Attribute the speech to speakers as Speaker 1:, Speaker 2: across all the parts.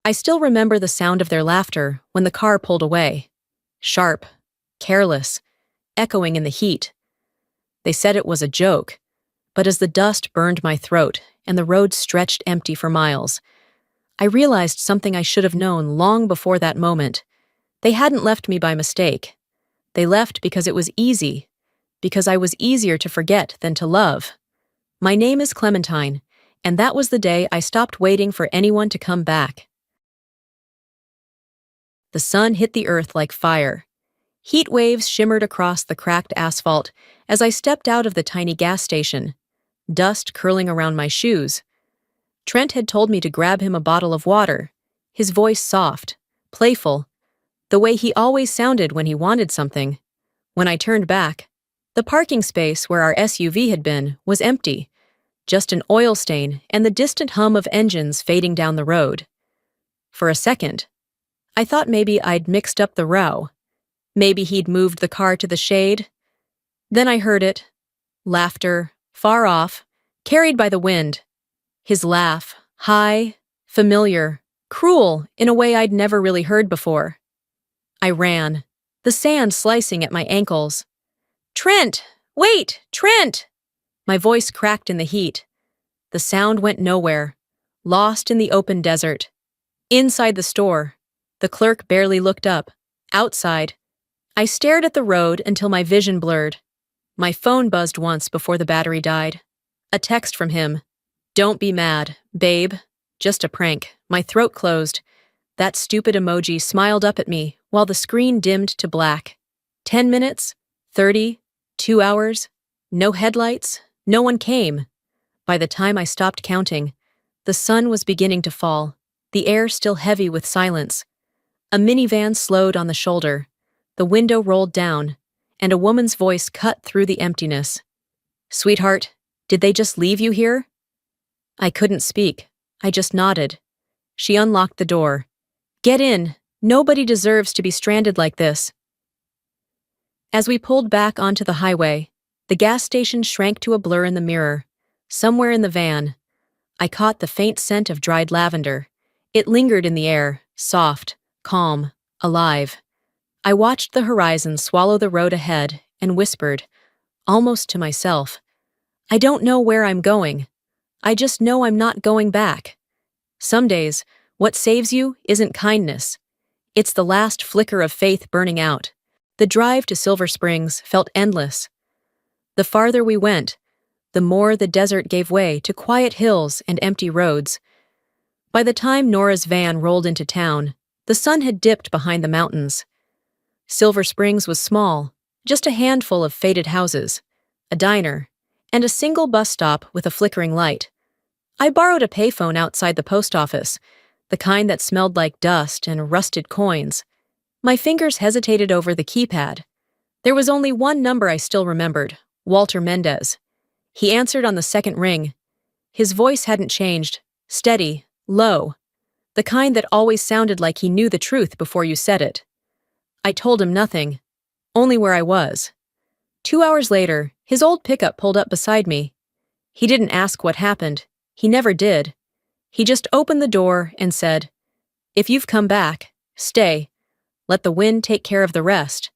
Speaker 1: I still remember the sound of their laughter when the car pulled away. Sharp, careless, echoing in the heat. They said it was a joke, but as the dust burned my throat and the road stretched empty for miles, I realized something I should have known long before that moment. They hadn't left me by mistake. They left because it was easy, because I was easier to forget than to love. My name is Clementine, and that was the day I stopped waiting for anyone to come back. The sun hit the earth like fire. Heat waves shimmered across the cracked asphalt as I stepped out of the tiny gas station, dust curling around my shoes. Trent had told me to grab him a bottle of water, his voice soft, playful, the way he always sounded when he wanted something. When I turned back, the parking space where our SUV had been was empty, just an oil stain and the distant hum of engines fading down the road. For a second, I thought maybe I'd mixed up the row. Maybe he'd moved the car to the shade. Then I heard it. Laughter, far off, carried by the wind. His laugh, high, familiar, cruel in a way I'd never really heard before. I ran, the sand slicing at my ankles. "Trent! Wait! Trent!" My voice cracked in the heat. The sound went nowhere, lost in the open desert. Inside the store, the clerk barely looked up. Outside, I stared at the road until my vision blurred. My phone buzzed once before the battery died. A text from him. "Don't be mad, babe. Just a prank." My throat closed. That stupid emoji smiled up at me while the screen dimmed to black. 10 minutes? 30? 2 hours? No headlights? No one came. By the time I stopped counting, the sun was beginning to fall, the air still heavy with silence. A minivan slowed on the shoulder. The window rolled down, and a woman's voice cut through the emptiness. "Sweetheart, did they just leave you here?" I couldn't speak. I just nodded. She unlocked the door. "Get in. Nobody deserves to be stranded like this." As we pulled back onto the highway, the gas station shrank to a blur in the mirror. Somewhere in the van, I caught the faint scent of dried lavender. It lingered in the air, soft, calm, alive. I watched the horizon swallow the road ahead and whispered, almost to myself, "I don't know where I'm going. I just know I'm not going back." Some days, what saves you isn't kindness. It's the last flicker of faith burning out. The drive to Silver Springs felt endless. The farther we went, the more the desert gave way to quiet hills and empty roads. By the time Nora's van rolled into town, the sun had dipped behind the mountains. Silver Springs was small, just a handful of faded houses, a diner, and a single bus stop with a flickering light. I borrowed a payphone outside the post office, the kind that smelled like dust and rusted coins. My fingers hesitated over the keypad. There was only one number I still remembered, Walter Mendez. He answered on the second ring. His voice hadn't changed, steady, low, the kind that always sounded like he knew the truth before you said it. I told him nothing, only where I was. 2 hours later, his old pickup pulled up beside me. He didn't ask what happened. He never did. He just opened the door and said, "If you've come back, stay. Let the wind take care of the rest."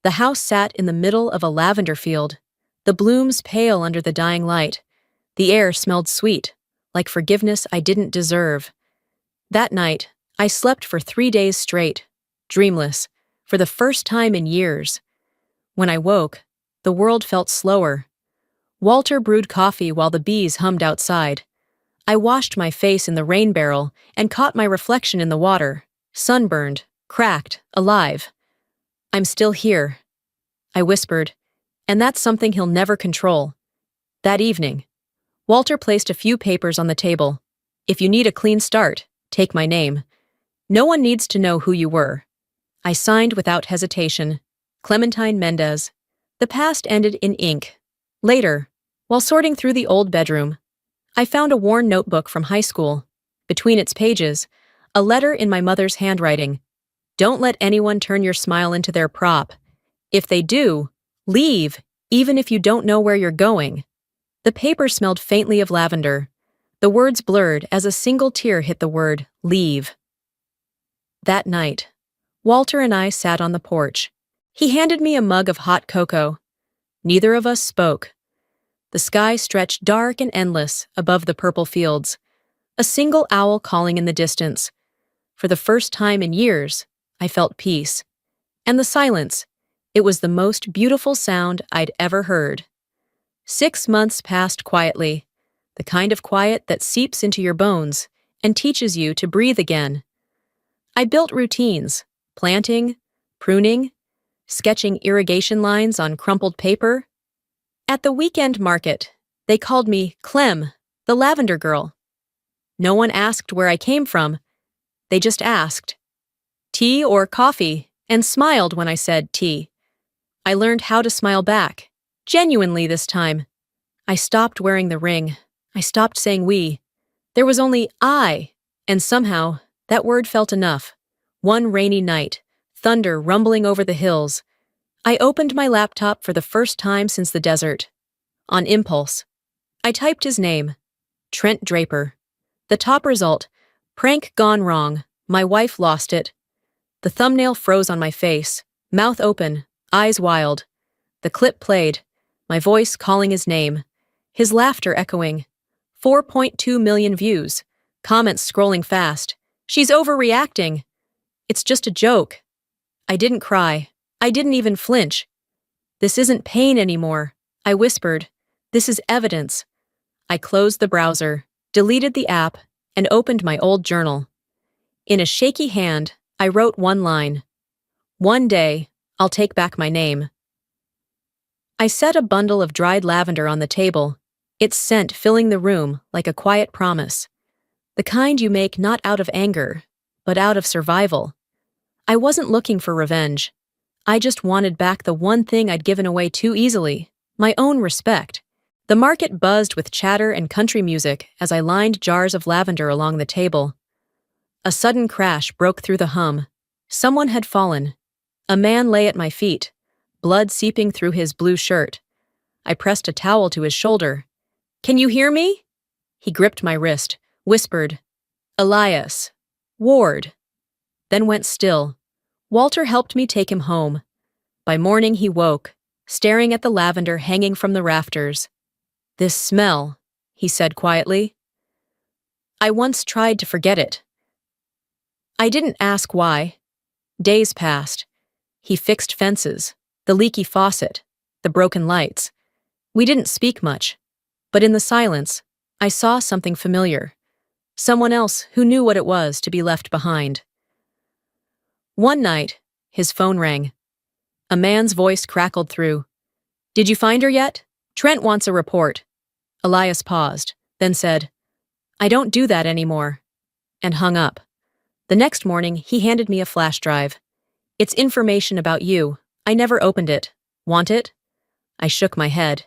Speaker 1: The house sat in the middle of a lavender field, the blooms pale under the dying light. The air smelled sweet, like forgiveness I didn't deserve. That night, I slept for 3 days straight, dreamless, for the first time in years. When I woke, the world felt slower. Walter brewed coffee while the bees hummed outside. I washed my face in the rain barrel and caught my reflection in the water, sunburned, cracked, alive. "I'm still here," I whispered, "and that's something he'll never control." That evening, Walter placed a few papers on the table. "If you need a clean start, take my name. No one needs to know who you were." I signed without hesitation, Clementine Mendez. The past ended in ink. Later, while sorting through the old bedroom, I found a worn notebook from high school. Between its pages, a letter in my mother's handwriting. "Don't let anyone turn your smile into their prop. If they do, leave, even if you don't know where you're going." The paper smelled faintly of lavender. The words blurred as a single tear hit the word, leave. That night, Walter and I sat on the porch. He handed me a mug of hot cocoa. Neither of us spoke. The sky stretched dark and endless above the purple fields, a single owl calling in the distance. For the first time in years, I felt peace. And the silence, it was the most beautiful sound I'd ever heard. 6 months passed quietly, the kind of quiet that seeps into your bones and teaches you to breathe again. I built routines, planting, pruning, sketching irrigation lines on crumpled paper. At the weekend market, they called me Clem, the lavender girl. No one asked where I came from. They just asked, tea or coffee, and smiled when I said tea. I learned how to smile back, genuinely this time. I stopped wearing the ring. I stopped saying we. There was only I, and somehow that word felt enough. One rainy night, thunder rumbling over the hills. I opened my laptop for the first time since the desert. On impulse, I typed his name, Trent Draper. The top result, prank gone wrong, my wife lost it. The thumbnail froze on my face, mouth open, eyes wild. The clip played, my voice calling his name, his laughter echoing. 4.2 million views, comments scrolling fast. She's overreacting. It's just a joke. I didn't cry. I didn't even flinch. This isn't pain anymore, I whispered. This is evidence. I closed the browser, deleted the app, and opened my old journal. In a shaky hand, I wrote one line. One day, I'll take back my name. I set a bundle of dried lavender on the table, its scent filling the room like a quiet promise. The kind you make not out of anger, but out of survival. I wasn't looking for revenge. I just wanted back the one thing I'd given away too easily, my own respect. The market buzzed with chatter and country music as I lined jars of lavender along the table. A sudden crash broke through the hum. Someone had fallen. A man lay at my feet, blood seeping through his blue shirt. I pressed a towel to his shoulder. "Can you hear me?" He gripped my wrist, whispered, "Elias, Ward," then went still. Walter helped me take him home. By morning he woke, staring at the lavender hanging from the rafters. "This smell," he said quietly. I once tried to forget it. I didn't ask why. Days passed. He fixed fences, the leaky faucet, the broken lights. We didn't speak much, but in the silence, I saw something familiar. Someone else who knew what it was to be left behind. One night, his phone rang. A man's voice crackled through. "Did you find her yet? Trent wants a report." Elias paused, then said, "I don't do that anymore," and hung up. The next morning, he handed me a flash drive. "It's information about you. I never opened it. Want it?" I shook my head.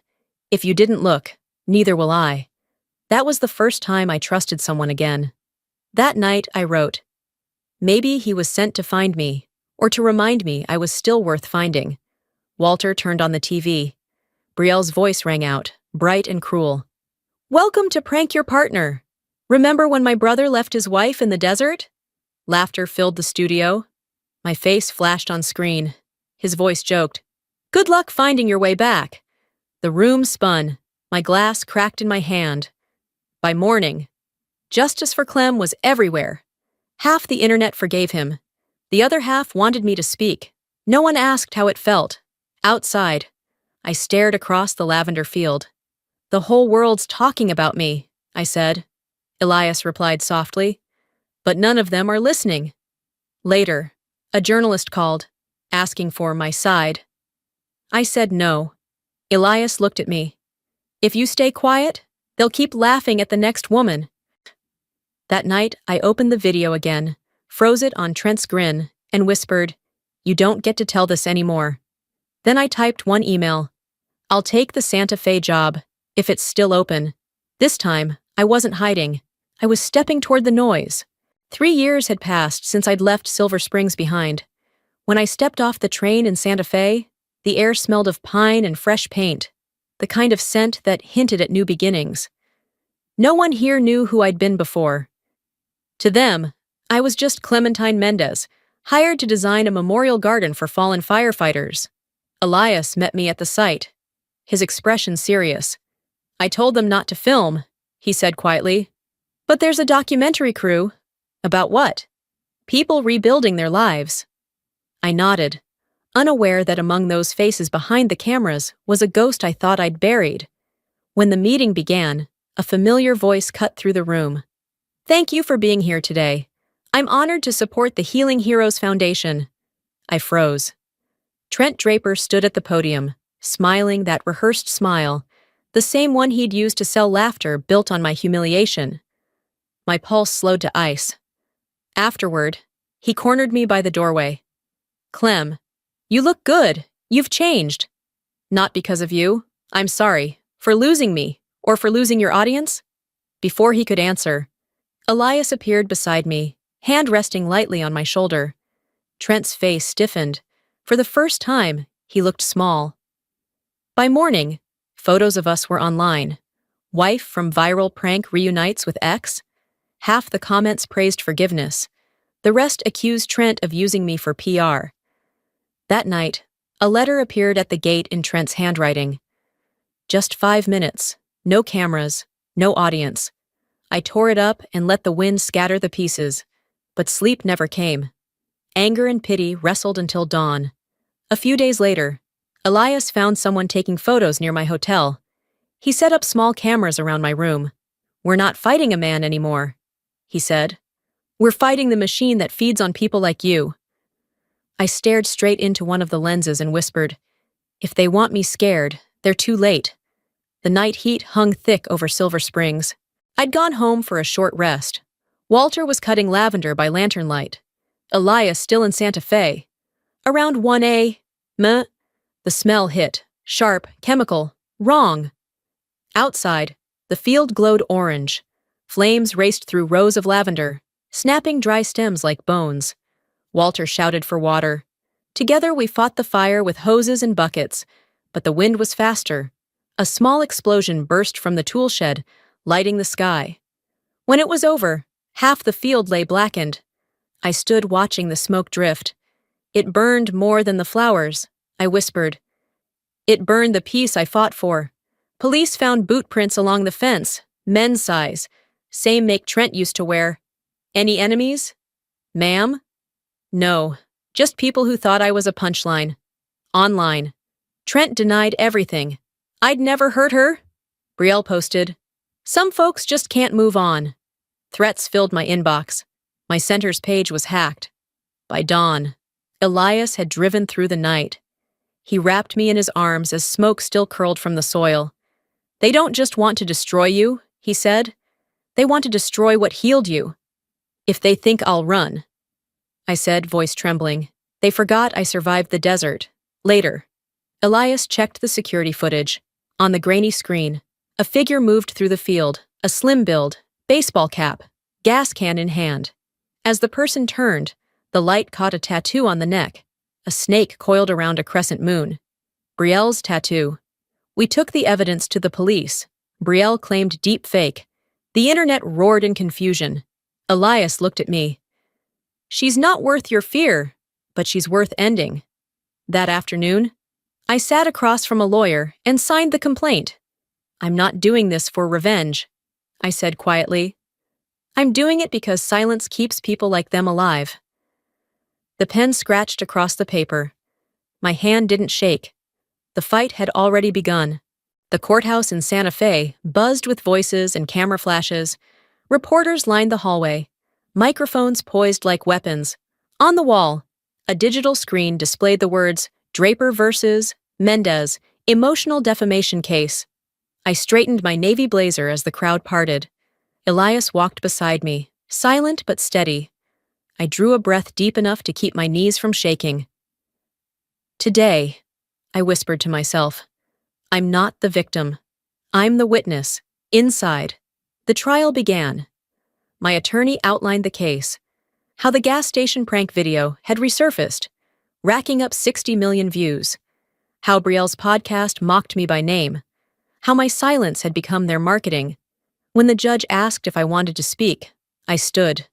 Speaker 1: "If you didn't look, neither will I." That was the first time I trusted someone again. That night, I wrote, "Maybe he was sent to find me, or to remind me I was still worth finding." Walter turned on the TV. Brielle's voice rang out, bright and cruel. "Welcome to Prank Your Partner. Remember when my brother left his wife in the desert?" Laughter filled the studio. My face flashed on screen. His voice joked, "Good luck finding your way back." The room spun. My glass cracked in my hand. By morning, justice for Clem was everywhere. Half the internet forgave him. The other half wanted me to speak. No one asked how it felt. Outside, I stared across the lavender field. "The whole world's talking about me," I said. Elias replied softly, "But none of them are listening." Later, a journalist called, asking for my side. I said no. Elias looked at me. "If you stay quiet, they'll keep laughing at the next woman." That night, I opened the video again, froze it on Trent's grin, and whispered, "You don't get to tell this anymore." Then I typed one email. "I'll take the Santa Fe job, if it's still open." This time, I wasn't hiding. I was stepping toward the noise. 3 years had passed since I'd left Silver Springs behind. When I stepped off the train in Santa Fe, the air smelled of pine and fresh paint, the kind of scent that hinted at new beginnings. No one here knew who I'd been before. To them, I was just Clementine Mendez, hired to design a memorial garden for fallen firefighters. Elias met me at the site, his expression serious. I told them not to film, he said quietly. But there's a documentary crew. About what? People rebuilding their lives. I nodded, unaware that among those faces behind the cameras was a ghost I thought I'd buried. When the meeting began, a familiar voice cut through the room. Thank you for being here today. I'm honored to support the Healing Heroes Foundation. I froze. Trent Draper stood at the podium, smiling that rehearsed smile, the same one he'd used to sell laughter built on my humiliation. My pulse slowed to ice. Afterward, he cornered me by the doorway. Clem, you look good. You've changed. Not because of you. I'm sorry. For losing me, or for losing your audience? Before he could answer, Elias appeared beside me, hand resting lightly on my shoulder. Trent's face stiffened. For the first time, he looked small. By morning, photos of us were online. Wife from viral prank reunites with ex. Half the comments praised forgiveness. The rest accused Trent of using me for PR. That night, a letter appeared at the gate in Trent's handwriting. Just 5 minutes, no cameras, no audience. I tore it up and let the wind scatter the pieces, but sleep never came. Anger and pity wrestled until dawn. A few days later, Elias found someone taking photos near my hotel. He set up small cameras around my room. We're not fighting a man anymore, he said. We're fighting the machine that feeds on people like you. I stared straight into one of the lenses and whispered, if they want me scared, they're too late. The night heat hung thick over Silver Springs. I'd gone home for a short rest. Walter was cutting lavender by lantern light. Elias still in Santa Fe. Around 1 a.m., the smell hit. Sharp, chemical, wrong. Outside, the field glowed orange. Flames raced through rows of lavender, snapping dry stems like bones. Walter shouted for water. Together we fought the fire with hoses and buckets, but the wind was faster. A small explosion burst from the tool shed, lighting the sky. When it was over, half the field lay blackened. I stood watching the smoke drift. It burned more than the flowers, I whispered. It burned the peace I fought for. Police found boot prints along the fence, men's size, same make Trent used to wear. Any enemies? Ma'am? No, just people who thought I was a punchline. Online. Trent denied everything. I'd never hurt her. Brielle posted. Some folks just can't move on. Threats filled my inbox. My center's page was hacked. By dawn, Elias had driven through the night. He wrapped me in his arms as smoke still curled from the soil. They don't just want to destroy you, he said. They want to destroy what healed you. If they think I'll run. I said, voice trembling. They forgot I survived the desert. Later, Elias checked the security footage. On the grainy screen, a figure moved through the field, a slim build, baseball cap, gas can in hand. As the person turned, the light caught a tattoo on the neck, a snake coiled around a crescent moon. Brielle's tattoo. We took the evidence to the police. Brielle claimed deep fake. The internet roared in confusion. Elias looked at me. She's not worth your fear, but she's worth ending. That afternoon, I sat across from a lawyer and signed the complaint. I'm not doing this for revenge, I said quietly. I'm doing it because silence keeps people like them alive. The pen scratched across the paper. My hand didn't shake. The fight had already begun. The courthouse in Santa Fe buzzed with voices and camera flashes. Reporters lined the hallway. Microphones poised like weapons. On the wall, a digital screen displayed the words, Draper versus Mendez, emotional defamation case. I straightened my navy blazer as the crowd parted. Elias walked beside me, silent but steady. I drew a breath deep enough to keep my knees from shaking. Today, I whispered to myself, I'm not the victim. I'm the witness. Inside. The trial began. My attorney outlined the case. How the gas station prank video had resurfaced, racking up 60 million views. How Brielle's podcast mocked me by name. How my silence had become their marketing. When the judge asked if I wanted to speak, I stood.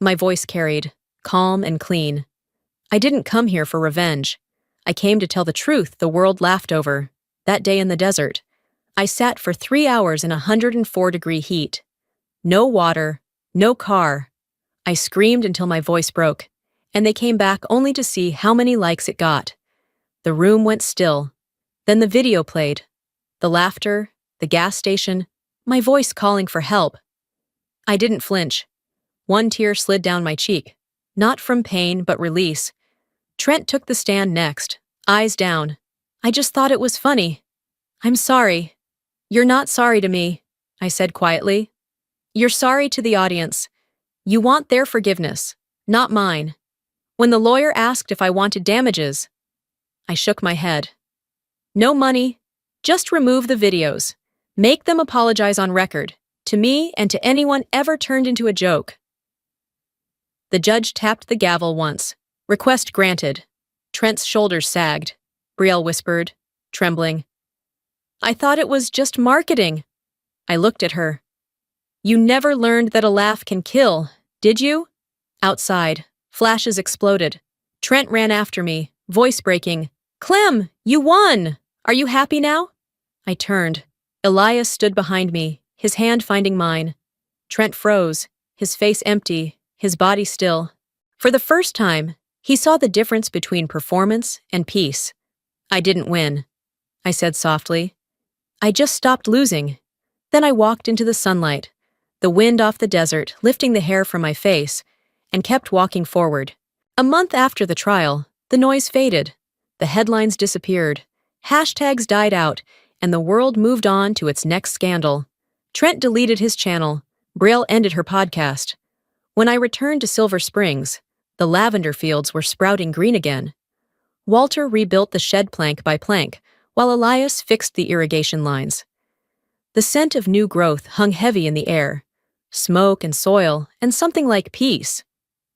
Speaker 1: My voice carried, calm and clean. I didn't come here for revenge. I came to tell the truth the world laughed over. That day in the desert, I sat for 3 hours in 104-degree heat. No water, no car. I screamed until my voice broke, and they came back only to see how many likes it got. The room went still. Then the video played. The laughter, the gas station, my voice calling for help. I didn't flinch. One tear slid down my cheek, not from pain but release. Trent took the stand next, eyes down. I just thought it was funny. I'm sorry. You're not sorry to me, I said quietly. You're sorry to the audience. You want their forgiveness, not mine. When the lawyer asked if I wanted damages, I shook my head. No money, just remove the videos. Make them apologize on record, to me and to anyone ever turned into a joke. The judge tapped the gavel once. Request granted. Trent's shoulders sagged. Brielle whispered, trembling. I thought it was just marketing. I looked at her. You never learned that a laugh can kill, did you? Outside, flashes exploded. Trent ran after me, voice breaking. Clem, you won! Are you happy now? I turned. Elias stood behind me, his hand finding mine. Trent froze, his face empty, his body still. For the first time, he saw the difference between performance and peace. I didn't win, I said softly. I just stopped losing. Then I walked into the sunlight, the wind off the desert lifting the hair from my face, and kept walking forward. A month after the trial, the noise faded. The headlines disappeared. Hashtags died out, and the world moved on to its next scandal. Trent deleted his channel. Brielle ended her podcast. When I returned to Silver Springs, the lavender fields were sprouting green again. Walter rebuilt the shed plank by plank, while Elias fixed the irrigation lines. The scent of new growth hung heavy in the air. Smoke and soil, and something like peace.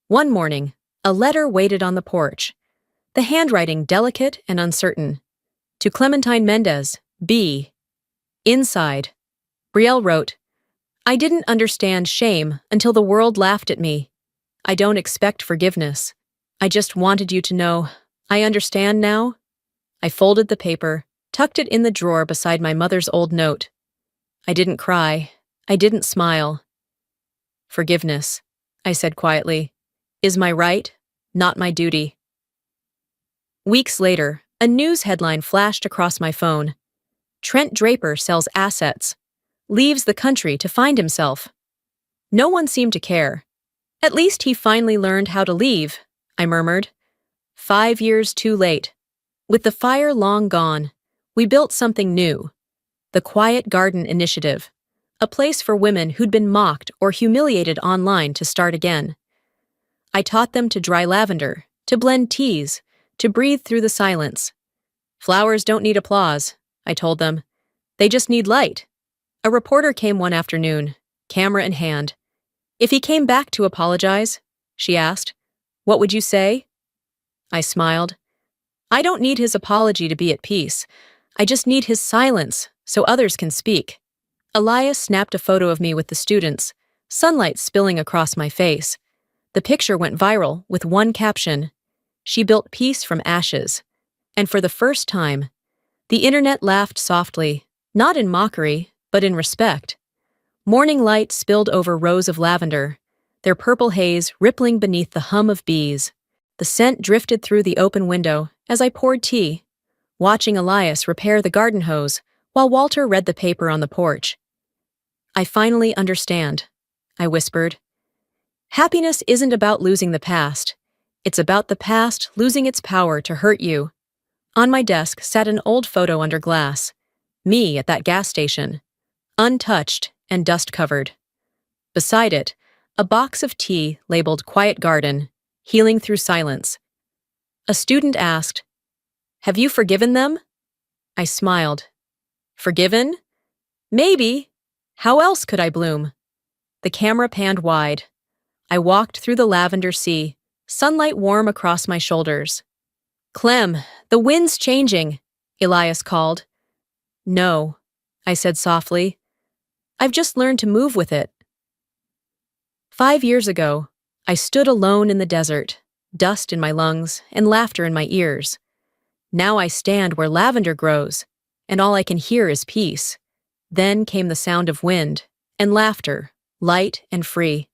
Speaker 1: One morning, a letter waited on the porch. The handwriting delicate and uncertain. To Clementine Mendez, B. Inside, Brielle wrote, I didn't understand shame until the world laughed at me. I don't expect forgiveness. I just wanted you to know, I understand now. I folded the paper, tucked it in the drawer beside my mother's old note. I didn't cry. I didn't smile. Forgiveness, I said quietly, is my right, not my duty. Weeks later, a news headline flashed across my phone. Trent Draper sells assets, leaves the country to find himself. No one seemed to care. At least he finally learned how to leave, I murmured. 5 years too late. With the fire long gone, we built something new. The Quiet Garden Initiative, a place for women who'd been mocked or humiliated online to start again. I taught them to dry lavender, to blend teas, to breathe through the silence. Flowers don't need applause, I told them. They just need light. A reporter came one afternoon, camera in hand. If he came back to apologize, she asked, what would you say? I smiled. I don't need his apology to be at peace. I just need his silence so others can speak. Elias snapped a photo of me with the students, sunlight spilling across my face. The picture went viral with one caption. She built peace from ashes. And for the first time, the internet laughed softly, not in mockery, but in respect. Morning light spilled over rows of lavender, their purple haze rippling beneath the hum of bees. The scent drifted through the open window as I poured tea, watching Elias repair the garden hose while Walter read the paper on the porch. I finally understand, I whispered. Happiness isn't about losing the past. It's about the past losing its power to hurt you. On my desk sat an old photo under glass. Me at that gas station, untouched and dust-covered. Beside it, a box of tea labeled Quiet Garden, Healing Through Silence. A student asked, Have you forgiven them? I smiled. Forgiven? Maybe. How else could I bloom? The camera panned wide. I walked through the lavender sea, sunlight warm across my shoulders. Clem, the wind's changing, Elias called. No, I said softly. I've just learned to move with it. 5 years ago, I stood alone in the desert, dust in my lungs and laughter in my ears. Now I stand where lavender grows, and all I can hear is peace. Then came the sound of wind and laughter, light and free.